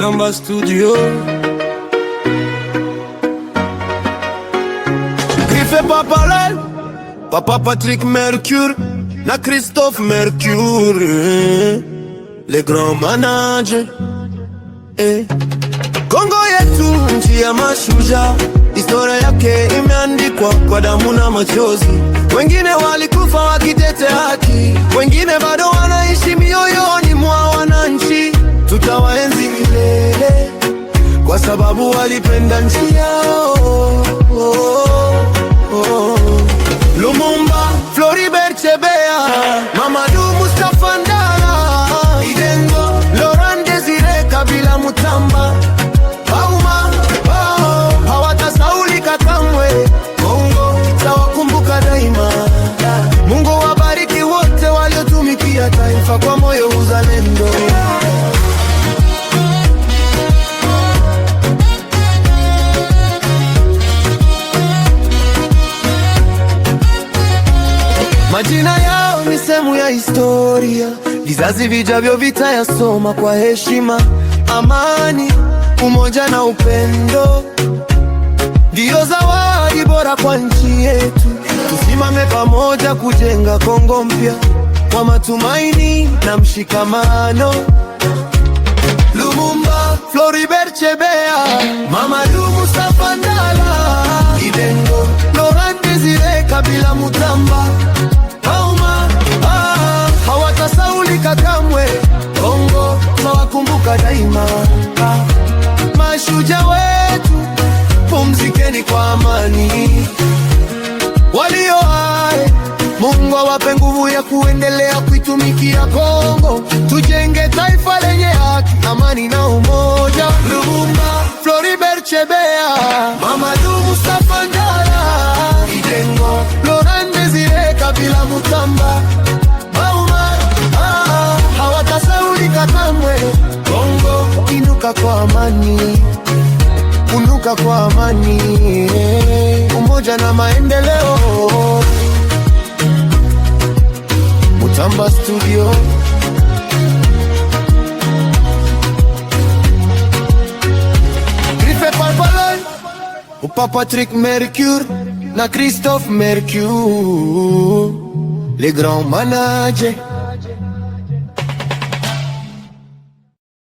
Mutamba Studio. Griffé Papalel, Papa Patrick Mercure na Christophe Mercure, les grands managers. Kongo yetu nchi ya mashujaa, historia yake imeandikwa kwa damu na machozi. Wengine walikufa wakitetea haki, wengine bado wanaishi mioyoni mwa wananchi. Tutawaenzi milele kwa sababu walipenda nchi yao. Lumumba, Floribert Chebeya, Mamadou Mustafa Ndala, Idengo, Laurent Desire Kabila, Mutamba, Bauma, hawatasaulika kamwe. Kongo tawakumbuka daima. Mungu wabariki wote waliotumikia taifa kwa moyo uzalendo. Majina yao ni sehemu ya historia, vizazi vijavyo vitayasoma kwa heshima. Amani, umoja na upendo ndio zawadi bora kwa nchi yetu. Tusimame pamoja kujenga Kongo mpya kwa matumaini na mshikamano. Lumumba, Floribert Chebeya, Mamadou Mustafa Ndala, Idengo, Laurent Desire Kabila, Mutamba, Bauma, hawatasaulika kamwe. Kongo tawakumbuka daima. Mashujaa wetu, pumzikeni kwa amani. Walio hai, Mungu awape nguvu ya kuendelea kuitumikia Kongo. Tujenge taifa lenye haki, amani na umoja. Lumumba, Floribert Chebeya, Mamadou Mustafa Ndala, Idengo, Laurent Desire Kabila, Mutamba, Bauma, hawatasaulika kamwe. Kongo inuka kwa amani, unuka kwa amani, umoja na maendeleo. Mutamba Studio. Griffé Papalel, Papa Patrick Mercure na Christophe Mercure, les grands managers.